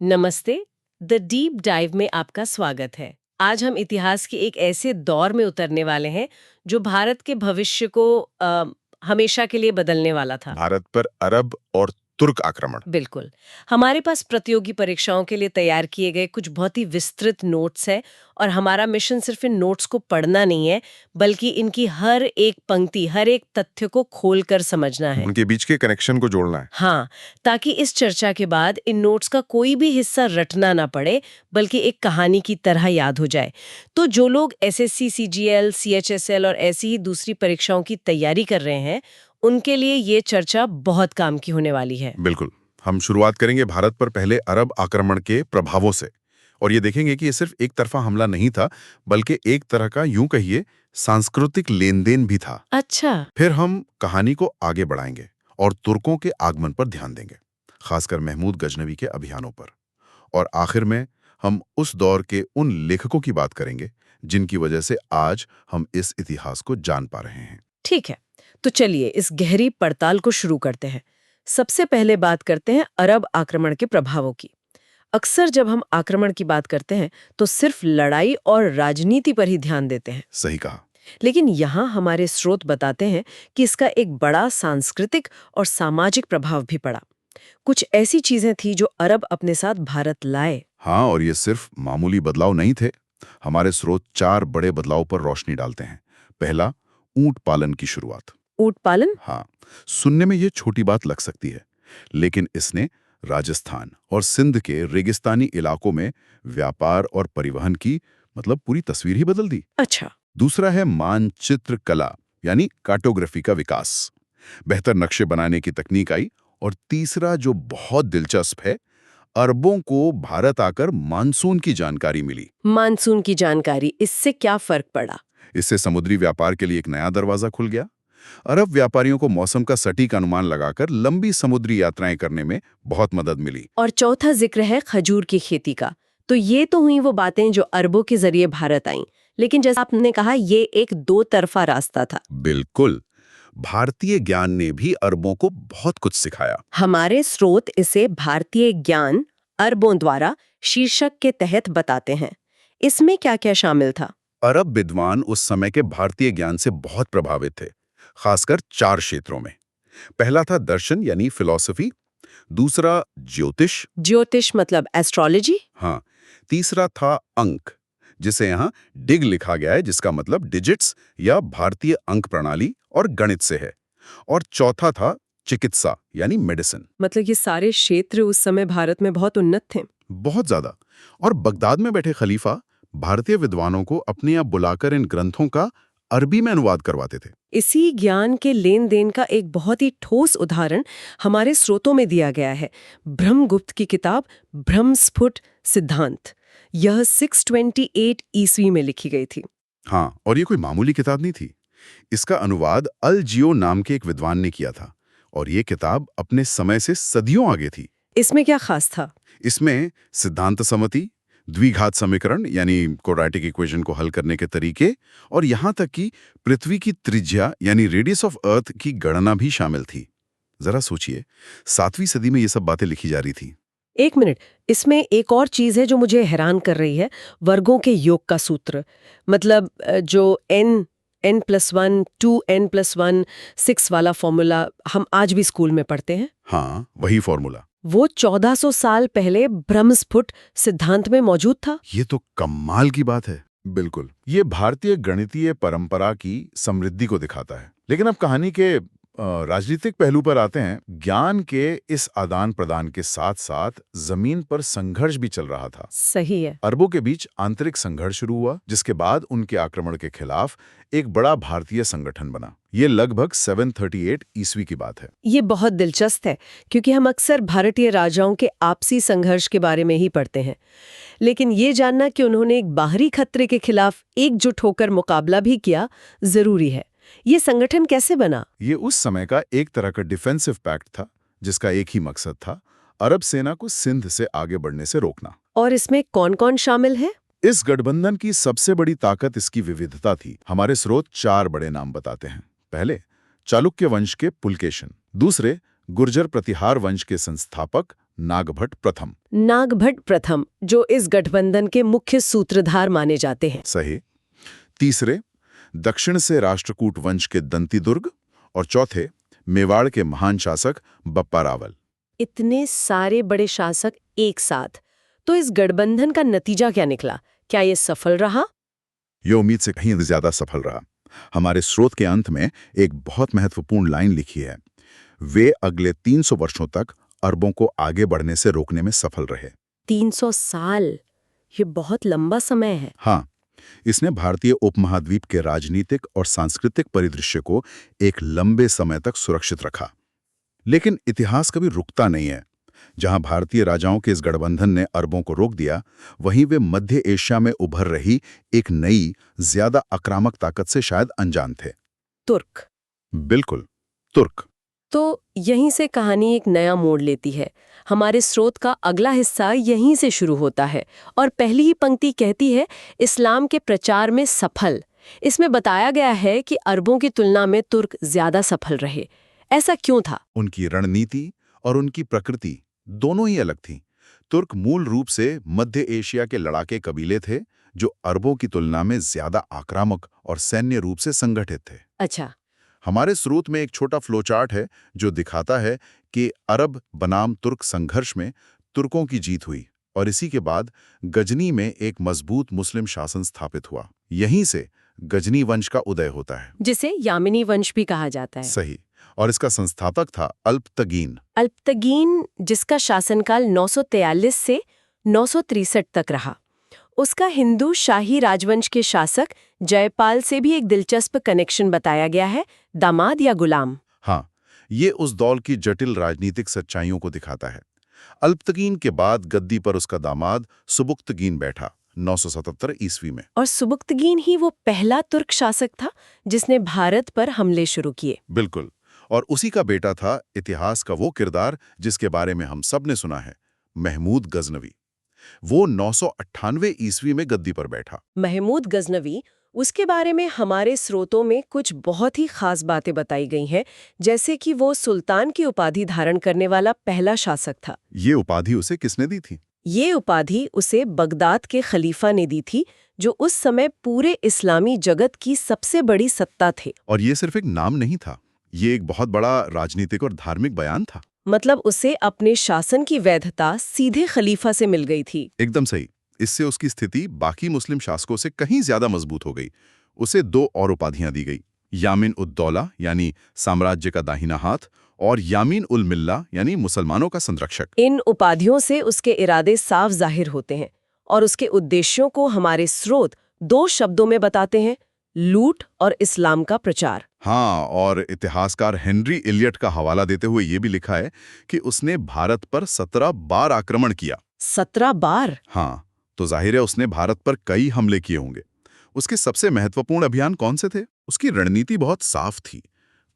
नमस्ते। The deep dive में आपका स्वागत है। आज हम इतिहास के एक ऐसे दौर में उतरने वाले हैं जो भारत के भविष्य को हमेशा के लिए बदलने वाला था। भारत पर अरब और तुर्क आक्रमण। बिल्कुल। हमारे पास प्रतियोगी परीक्षाओं के लिए तैयार किए गए कुछ बहुत ही विस्तृत नोट्स हैं और हमारा मिशन सिर्फ इन नोट्स को पढ़ना नहीं है, बल्कि इनकी हर एक पंक्ति, हर एक तथ्य को खोलकर समझना है। उनके बीच के कनेक्शन को जोड़ना है। हाँ, ताकि इस चर्चा के बाद इन नोट्स का कोई भी हिस्सा रटना ना पड़े, बल्कि एक कहानी की तरह याद हो जाए। तो जो लोग एसएससी, सीजीएल, सीएचएसएल और ऐसी ही दूसरी परीक्षाओं की तैयारी कर रहे हैं, उनके लिए ये चर्चा बहुत काम की होने वाली है। बिल्कुल। हम शुरुआत करेंगे भारत पर पहले अरब आक्रमण के प्रभावों से और ये देखेंगे कि ये सिर्फ एक तरफा हमला नहीं था, बल्कि एक तरह का यूं कहिए सांस्कृतिक लेनदेन भी था। अच्छा। फिर हम कहानी को आगे बढ़ाएंगे और तुर्कों के आगमन पर ध्यान देंगे, खासकर महमूद गजनवी के अभियानों पर। और आखिर में हम उस दौर के उन लेखकों की बात करेंगे जिनकी वजह से आज हम इस इतिहास को जान पा रहे हैं। ठीक है, तो चलिए इस गहरी पड़ताल को शुरू करते हैं। सबसे पहले बात करते हैं अरब आक्रमण के प्रभावों की। अक्सर जब हम आक्रमण की बात करते हैं तो सिर्फ लड़ाई और राजनीति पर ही ध्यान देते हैं, सही कहा। लेकिन यहाँ हमारे स्रोत बताते हैं कि इसका एक बड़ा सांस्कृतिक और सामाजिक प्रभाव भी पड़ा। कुछ ऐसी चीजें थी जो अरब अपने साथ भारत लाए। हाँ, और ये सिर्फ मामूली बदलाव नहीं थे। हमारे स्रोत 4 बड़े बदलाव पर रोशनी डालते हैं। पहला, ऊंट पालन की शुरुआत। ऊंट पालन? हाँ, सुनने में ये छोटी बात लग सकती है, लेकिन इसने राजस्थान और सिंध के रेगिस्तानी इलाकों में व्यापार और परिवहन की पूरी तस्वीर ही बदल दी। अच्छा। दूसरा है मानचित्र कला यानी कार्टोग्राफी का विकास। बेहतर नक्शे बनाने की तकनीक आई। और तीसरा जो बहुत दिलचस्प है, अरबों को भारत आकर मानसून की जानकारी मिली। मानसून की जानकारी, इससे क्या फर्क पड़ा? इससे समुद्री व्यापार के लिए एक नया दरवाजा खुल गया। अरब व्यापारियों को मौसम का सटीक अनुमान लगाकर लंबी समुद्री यात्राएं करने में बहुत मदद मिली। और चौथा जिक्र है खजूर की खेती का। तो ये तो हुई वो बातें जो अरबों के जरिए भारत आईं, लेकिन जैसा आपने कहा, ये एक दो तरफा रास्ता था। बिल्कुल। भारतीय ज्ञान ने भी अरबों को बहुत कुछ सिखाया। हमारे स्रोत इसे भारतीय ज्ञान अरबों द्वारा शीर्षक के तहत बताते हैं। इसमें क्या क्या शामिल था? अरब विद्वान उस समय के भारतीय ज्ञान से बहुत प्रभावित थे, खासकर 4 क्षेत्रों में। पहला था दर्शन यानी फिलॉसफी। दूसरा ज्योतिष। ज्योतिष मतलब एस्ट्रोलॉजी? हाँ। तीसरा था अंक, जिसे यहाँ डिग लिखा गया है, जिसका मतलब डिजिट्स या भारतीय अंक प्रणाली, और गणित से है। और चौथा था चिकित्सा यानी मेडिसिन। मतलब ये सारे क्षेत्र उस समय भारत में बहुत उन्नत थे। बहुत ज्यादा। और बगदाद में बैठे खलीफा भारतीय विद्वानों को अपने यहाँ बुलाकर इन ग्रंथों का अरबी में अनुवाद करवाते थे। इसी ज्ञान के लेन देन का एक बहुत ही ठोस उदाहरण हमारे स्रोतों में दिया गया है। ब्रह्मगुप्त की किताब ब्रह्मस्फुट सिद्धांत। यह 628 ईस्वी में लिखी गई थी। हाँ, और ये कोई मामूली किताब नहीं थी। इसका अनुवाद अल जियो नाम के एक विद्वान ने किया था, और ये किताब अपने समय से सदियों आगे थी। इसमें क्या खास था? इसमें सिद्धांत समति, द्विघात समीकरण यानी क्वाड्रेटिक इक्वेशन को हल करने के तरीके, और यहाँ तक कि पृथ्वी की त्रिज्या यानी रेडियस ऑफ अर्थ की गणना भी शामिल थी। जरा सोचिए, 7वीं सदी में ये सब बातें लिखी जा रही थी। एक मिनट, इसमें एक और चीज है जो मुझे हैरान कर रही है। वर्गों के योग का सूत्र, मतलब जो n+1, 2n+1, 6 वाला फॉर्मूला हम आज भी स्कूल में पढ़ते हैं। हाँ, वही फॉर्मूला। वो 1400 साल पहले ब्रह्मस्फुट सिद्धांत में मौजूद था। ये तो कमाल की बात है। बिल्कुल, ये भारतीय गणितीय परंपरा की समृद्धि को दिखाता है। लेकिन अब कहानी के राजनीतिक पहलू पर आते हैं। ज्ञान के इस आदान प्रदान के साथ साथ जमीन पर संघर्ष भी चल रहा था। सही है। अरबों के बीच आंतरिक संघर्ष शुरू हुआ, जिसके बाद उनके आक्रमण के खिलाफ एक बड़ा भारतीय संगठन बना। ये लगभग 738 ईस्वी की बात है। ये बहुत दिलचस्प है, क्योंकि हम अक्सर भारतीय राजाओं के आपसी संघर्ष के बारे में ही पढ़ते हैं, लेकिन ये जानना कि उन्होंने एक बाहरी खतरे के खिलाफ एकजुट होकर मुकाबला भी किया, जरूरी है। ये संगठन कैसे बना? ये उस समय का एक तरह का डिफेंसिव पैक्ट था, जिसका एक ही मकसद था, अरब सेना को सिंध से आगे बढ़ने से रोकना। और इसमें कौन-कौन शामिल है? इस गठबंधन की सबसे बड़ी ताकत इसकी विविधता थी। हमारे स्रोत 4 बड़े नाम बताते हैं। पहले, चालुक्य वंश के पुलकेशन। दूसरे, गुर्जर प्रतिहार वंश के संस्थापक नागभट्ट प्रथम। नागभट्ट प्रथम, जो इस गठबंधन के मुख्य सूत्रधार माने जाते हैं। सही। तीसरे, दक्षिण से राष्ट्रकूट वंश के दंतीदुर्ग। और चौथे, मेवाड़ के महान शासक बप्पा रावल। इतने सारे बड़े शासक एक साथ, तो इस गठबंधन का नतीजा क्या निकला? क्या ये सफल रहा? ये उम्मीद से कहीं ज्यादा सफल रहा। हमारे स्रोत के अंत में एक बहुत महत्वपूर्ण लाइन लिखी है, वे अगले 300 वर्षों तक अरबों को आगे बढ़ने से रोकने में सफल रहे। 300 साल, ये बहुत लंबा समय है। हाँ, इसने भारतीय उपमहाद्वीप के राजनीतिक और सांस्कृतिक परिदृश्य को एक लंबे समय तक सुरक्षित रखा। लेकिन इतिहास कभी रुकता नहीं है। जहां भारतीय राजाओं के इस गठबंधन ने अरबों को रोक दिया, वहीं वे मध्य एशिया में उभर रही एक नई, ज्यादा आक्रामक ताकत से शायद अनजान थे। तुर्क। बिल्कुल, तुर्क। तो यहीं से कहानी एक नया मोड़ लेती है। हमारे स्रोत का अगला हिस्सा यहीं से शुरू होता है और पहली ही पंक्ति कहती है, इस्लाम के प्रचार में सफल। इसमें बताया गया है कि अरबों की तुलना में तुर्क ज्यादा सफल रहे। ऐसा क्यों था? उनकी रणनीति और उनकी प्रकृति दोनों ही अलग थीं। तुर्क मूल रूप से मध्य एशिया के लड़ाके कबीले थे, जो अरबों की तुलना में ज्यादा आक्रामक और सैन्य रूप से संगठित थे। अच्छा। हमारे स्रोत में एक छोटा फ्लोचार्ट है जो दिखाता है कि अरब बनाम तुर्क संघर्ष में तुर्कों की जीत हुई और इसी के बाद गजनी में एक मजबूत मुस्लिम शासन स्थापित हुआ। यहीं से गजनी वंश का उदय होता है, जिसे यामिनी वंश भी कहा जाता है। सही। और इसका संस्थापक था अल्पतगीन। अल्पतगीन, जिसका शासनकाल 943 से 963 तक रहा। उसका हिंदू शाही राजवंश के शासक जयपाल से भी एक दिलचस्प कनेक्शन बताया गया है, दामाद या गुलाम। हाँ, ये उस दौर की जटिल राजनीतिक सच्चाइयों को दिखाता है। अल्पतगीन के बाद गद्दी पर उसका दामाद सुबुक्तगीन बैठा 977 ईस्वी में। और सुबुक्तगीन ही वो पहला तुर्क शासक था जिसने भारत पर हमले शुरू किए। बिल्कुल। और उसी का बेटा था इतिहास का वो किरदार जिसके बारे में हम सब ने सुना है, महमूद गजनवी। वो 998 ईस्वी में गद्दी पर बैठा। महमूद गजनवी, उसके बारे में हमारे स्रोतों में कुछ बहुत ही खास बातें बताई गई हैं, जैसे कि वो सुल्तान की उपाधि धारण करने वाला पहला शासक था। ये उपाधि उसे किसने दी थी? ये उपाधि उसे बगदाद के खलीफा ने दी थी, जो उस समय पूरे इस्लामी जगत की सबसे बड़ी सत्ता थे। और ये सिर्फ एक नाम नहीं था, ये एक बहुत बड़ा राजनीतिक और धार्मिक बयान था। मतलब उसे अपने शासन की वैधता सीधे खलीफा से मिल गई थी। एकदम सही। इससे उसकी स्थिति बाकी मुस्लिम शासकों से कहीं ज्यादा मजबूत हो गई। उसे 2 और उपाधियां दी गई, यामीन उद दौला यानी साम्राज्य का दाहिना हाथ, और यामीन उल मिल्ला यानी मुसलमानों का संरक्षक। इन उपाधियों से उसके इरादे साफ जाहिर होते हैं और उसके उद्देश्यों को हमारे स्रोत 2 शब्दों में बताते हैं, लूट और इस्लाम का प्रचार। हाँ, और इतिहासकार हेनरी इलियट का हवाला देते हुए ये भी लिखा है कि उसने भारत पर 17 बार आक्रमण किया। 17 बार? हाँ, तो जाहिर है उसने भारत पर कई हमले किए होंगे। उसके सबसे महत्वपूर्ण अभियान कौन से थे? उसकी रणनीति बहुत साफ थी।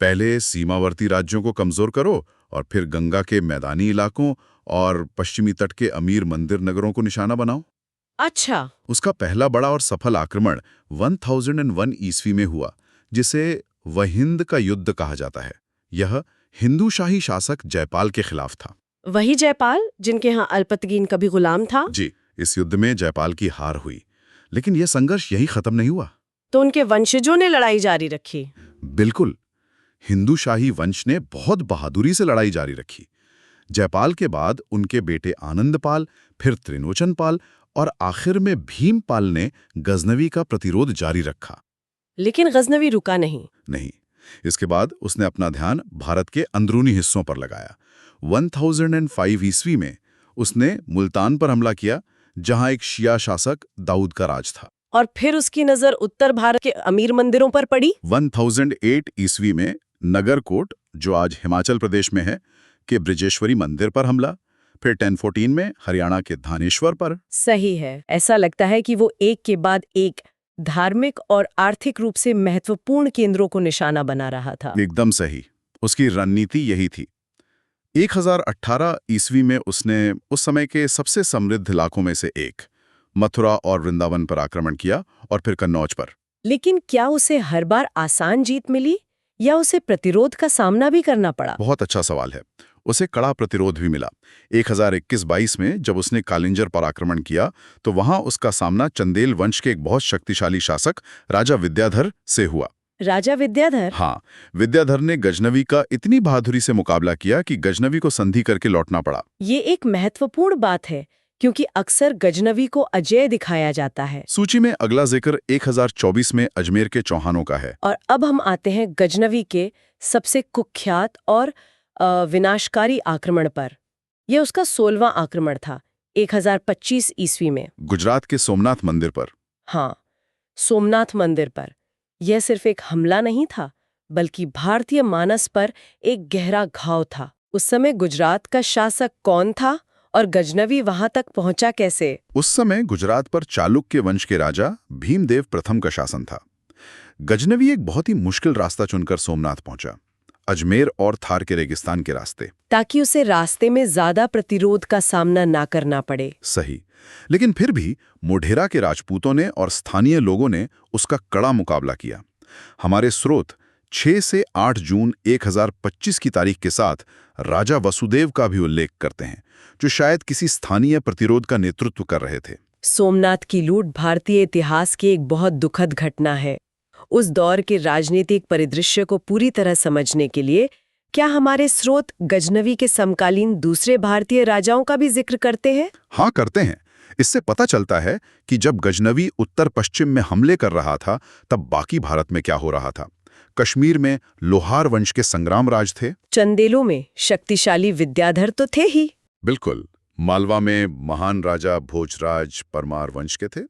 पहले सीमावर्ती राज्यों को कमजोर करो और फिर गंगा के मैदानी इलाकों और पश्चिमी तट के अमीर मंदिर नगरों को निशाना बनाओ। अच्छा। उसका पहला बड़ा और सफल आक्रमण 1001 ईस्वी में हुआ, जिसे वहिंद का युद्ध कहा जाता है। यह हिंदू शाही शासक जयपाल के खिलाफ था। वही जयपाल जिनके यहाँ अल्पतगीन का भी गुलाम था? जी, इस युद्ध में जयपाल की हार हुई, लेकिन यह संघर्ष यहीं खत्म नहीं हुआ। तो उनके वंशजों ने लड़ाई जारी रखी? बिल्कुल। हिंदू शाही वंश ने बहुत बहादुरी से लड़ाई जारी रखी। जयपाल के बाद उनके बेटे आनंदपाल, फिर त्रिलोचनपाल और आखिर में भीमपाल ने गजनवी का प्रतिरोध जारी रखा। लेकिन गजनवी रुका नहीं। इसके बाद उसने अपना ध्यान भारत के अंदरूनी हिस्सों पर लगाया। 1005 ईस्वी में उसने मुल्तान पर हमला किया, जहां एक शिया शासक दाऊद का राज था। और फिर उसकी नजर उत्तर भारत के अमीर मंदिरों पर पड़ी। 1008 ईस्वी में नगरकोट, जो आज हिमाचल प्रदेश में है, के ब्रिजेश्वरी मंदिर पर हमला। फिर 1014 में हरियाणा के धानेश्वर पर। सही है। ऐसा लगता है कि वो एक के बाद एक धार्मिक और आर्थिक रूप से महत्वपूर्ण केंद्रों को निशाना बना रहा था। एकदम सही। उसकी रणनीति यही थी। 1018 ईस्वी में उसने उस समय के सबसे समृद्ध इलाकों में से एक, मथुरा और वृंदावन पर आक्रमण किया और फिर कन्नौज पर। लेकिन क्या उसे हर बार आसान जीत मिली या उसे प्रतिरोध का सामना भी करना पड़ा? बहुत अच्छा सवाल है। उसे कड़ा प्रतिरोध भी मिला। 1021-22 में जब उसने कालिंजर पर आक्रमण किया तो वहां उसका सामना चंदेल वंश के एक बहुत शक्तिशाली शासक राजा विद्याधर से हुआ। राजा विद्याधर? हाँ, विद्याधर ने गजनवी का इतनी बहादुरी से मुकाबला किया कि गजनवी को संधि करके लौटना पड़ा। ये एक महत्वपूर्ण बात है, क्योंकि अक्सर गजनवी को अजेय दिखाया जाता है। सूची में अगला जिक्र 1024 में अजमेर के चौहानों का है। और अब हम आते हैं गजनवी के सबसे कुख्यात और विनाशकारी आक्रमण पर। यह उसका 16वां आक्रमण था, 1025 ईस्वी में। गुजरात के सोमनाथ मंदिर पर। हाँ, सोमनाथ मंदिर पर। यह सिर्फ एक हमला नहीं था, बल्कि भारतीय मानस पर एक गहरा घाव था। उस समय गुजरात का शासक कौन था और गजनवी वहां तक पहुंचा कैसे? उस समय गुजरात पर चालुक्य वंश के राजा भीमदेव प्रथम का शासन था। गजनवी एक बहुत ही मुश्किल रास्ता चुनकर सोमनाथ पहुंचा, अजमेर और थार के रेगिस्तान के रास्ते, ताकि उसे रास्ते में ज्यादा प्रतिरोध का सामना ना करना पड़े। सही। लेकिन फिर भी मोढेरा के राजपूतों ने और स्थानीय लोगों ने उसका कड़ा मुकाबला किया। हमारे स्रोत 6 से 8 जून 1025 की तारीख के साथ राजा वसुदेव का भी उल्लेख करते हैं, जो शायद किसी स्थानीय प्रतिरोध का नेतृत्व कर रहे थे। सोमनाथ की लूट भारतीय इतिहास की एक बहुत दुखद घटना है। उस दौर के राजनीतिक परिदृश्य को पूरी तरह समझने के लिए क्या हमारे स्रोत गजनवी के समकालीन दूसरे भारतीय राजाओं का भी जिक्र करते हैं? हाँ, करते हैं। इससे पता चलता है कि जब गजनवी उत्तर पश्चिम में हमले कर रहा था, तब बाकी भारत में क्या हो रहा था। कश्मीर में लोहार वंश के संग्राम राज थे। चंदेलों में शक्तिशाली विद्याधर तो थे ही। बिल्कुल। मालवा में महान राजा भोजराज परमार वंश के थे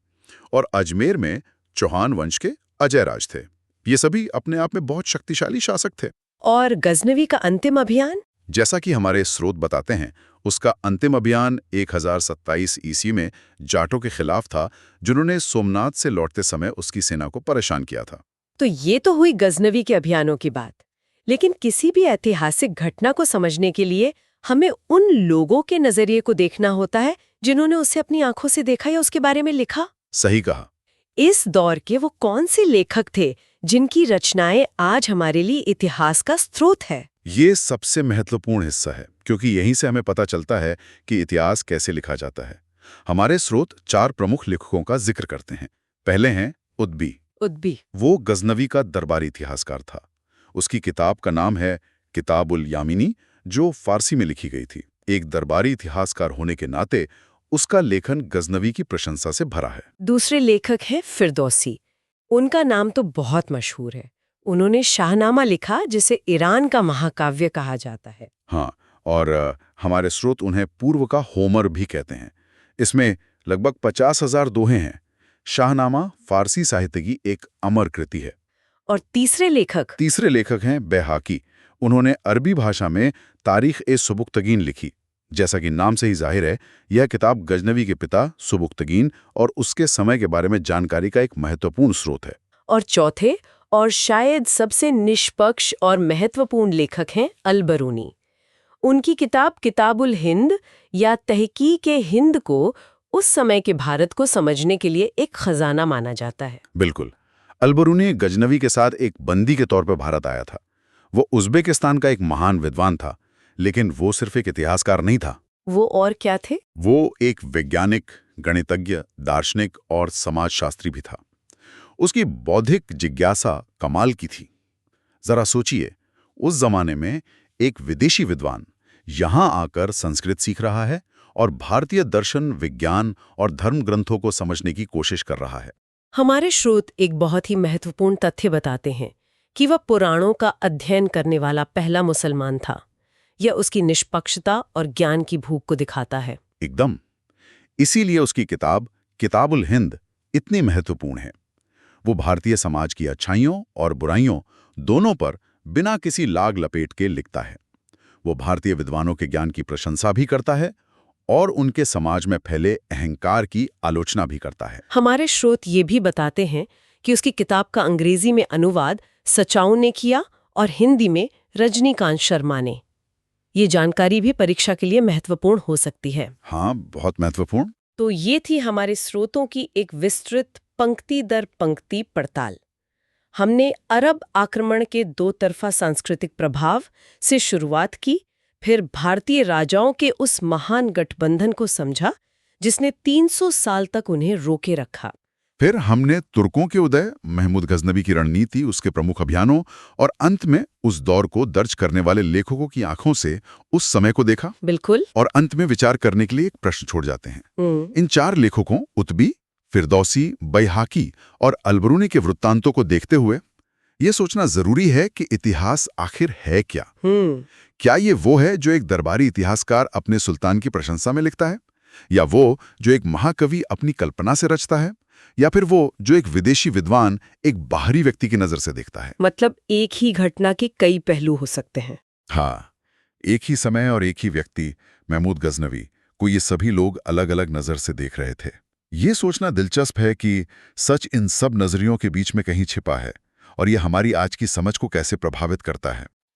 और अजमेर में चौहान वंश के अजय राज थे। ये सभी अपने आप में बहुत शक्तिशाली शासक थे। और गजनवी का अंतिम अभियान? जैसा कि हमारे स्रोत बताते हैं, उसका अंतिम अभियान 1027 ईस्वी में जाटों के खिलाफ था, जिन्होंने सोमनाथ से लौटते समय उसकी सेना को परेशान किया था। तो ये तो हुई गजनवी के अभियानों की बात। लेकिन किसी भी ऐतिहासिक घटना को समझने के लिए हमें उन लोगों के नजरिए को देखना होता है जिन्होंने उसे अपनी आंखों से देखा या उसके बारे में लिखा। सही कहा। इस दौर के वो कौन से लेखक थे जिनकी रचनाएं आज हमारे लिए इतिहास का स्रोत है? ये सबसे महत्वपूर्ण हिस्सा है, क्योंकि यहीं से हमें पता चलता है कि इतिहास कैसे लिखा जाता है। हमारे स्रोत 4 प्रमुख लेखकों का जिक्र करते हैं। पहले हैं उद्बी। वो गजनवी का दरबारी इतिहासकार था। उसकी किताब का नाम है किताबुल यामिनी, जो फारसी में लिखी गई थी। एक दरबारी इतिहासकार होने के नाते उसका लेखन गजनवी की प्रशंसा से भरा है। दूसरे लेखक हैं फिरदौसी। उनका नाम तो बहुत मशहूर है। उन्होंने शाहनामा लिखा, जिसे ईरान का महाकाव्य कहा जाता है। हाँ, और हमारे स्रोत उन्हें पूर्व का होमर भी कहते हैं। इसमें लगभग 50,000 दोहे हैं। शाहनामा फारसी साहित्य की एक अमर कृति है। और तीसरे लेखक हैं बैहाकी। उन्होंने अरबी भाषा में तारीख-ए-सुबुक्तगीन लिखी। जैसा कि नाम से ही जाहिर है, यह किताब गजनवी के पिता सुबुक्तगीन और उसके समय के बारे में जानकारी का एक महत्वपूर्ण स्रोत है। और चौथे और शायद सबसे निष्पक्ष और महत्वपूर्ण लेखक हैं अल-बरूनी। उनकी किताब किताबुल हिंद या तहकीक-ए-हिंद को उस समय के भारत को समझने के लिए एक खजाना माना जाता है। बिल्कुल। अल-बरूनी गजनवी के साथ एक बंदी के तौर पर भारत आया था। वो उज़्बेकिस्तान का एक महान विद्वान था, लेकिन वो सिर्फ एक इतिहासकार नहीं था। वो और क्या थे? वो एक वैज्ञानिक, गणितज्ञ, दार्शनिक और समाजशास्त्री भी था। उसकी बौद्धिक जिज्ञासा कमाल की थी। जरा सोचिए, उस जमाने में एक विदेशी विद्वान यहां आकर संस्कृत सीख रहा है और भारतीय दर्शन, विज्ञान और धर्म ग्रंथों को समझने की कोशिश कर रहा है। हमारे स्रोत एक बहुत ही महत्वपूर्ण तथ्य बताते हैं कि वह पुराणों का अध्ययन करने वाला पहला मुसलमान था। यह उसकी निष्पक्षता और ज्ञान की भूख को दिखाता है। एकदम। इसीलिए उसकी किताब किताबुल हिंद इतनी महत्वपूर्ण है। वो भारतीय समाज की अच्छाइयों और बुराइयों दोनों पर बिना किसी लाग लपेट के लिखता है। वो भारतीय विद्वानों के ज्ञान की प्रशंसा भी करता है और उनके समाज में फैले अहंकार की आलोचना भी करता है। हमारे स्रोत ये भी बताते हैं कि उसकी किताब का अंग्रेजी में अनुवाद सचाऊ ने किया और हिंदी में रजनीकांत शर्मा ने। ये जानकारी भी परीक्षा के लिए महत्वपूर्ण हो सकती है। हाँ, बहुत महत्वपूर्ण। तो ये थी हमारे स्रोतों की एक विस्तृत पंक्ति दर पंक्ति पड़ताल। हमने अरब आक्रमण के 2 तरफा सांस्कृतिक प्रभाव से शुरुआत की, फिर भारतीय राजाओं के उस महान गठबंधन को समझा जिसने 300 साल तक उन्हें रोके रखा। फिर हमने तुर्कों के उदय, महमूद गजनवी की रणनीति, उसके प्रमुख अभियानों और अंत में उस दौर को दर्ज करने वाले लेखकों की आंखों से उस समय को देखा। बिल्कुल। और अंत में विचार करने के लिए एक प्रश्न छोड़ जाते हैं। इन 4 लेखकों उतबी, फिरदौसी, बैहाकी और अलबरूनी के वृत्तांतों को देखते हुए यह सोचना जरूरी है कि इतिहास आखिर है क्या? क्या ये वो है जो एक दरबारी इतिहासकार अपने सुल्तान की प्रशंसा में लिखता है, या वो जो एक महाकवि अपनी कल्पना से रचता है, या फिर वो जो एक विदेशी विद्वान एक बाहरी व्यक्ति की नजर से देखता है? मतलब एक ही घटना के कई पहलू हो सकते हैं। हाँ, एक ही समय और एक ही व्यक्ति, महमूद गजनवी, को ये सभी लोग अलग अलग नजर से देख रहे थे। ये सोचना दिलचस्प है कि सच इन सब नजरियों के बीच में कहीं छिपा है, और ये हमारी आज की समझ को कैसे प्रभावित करता है।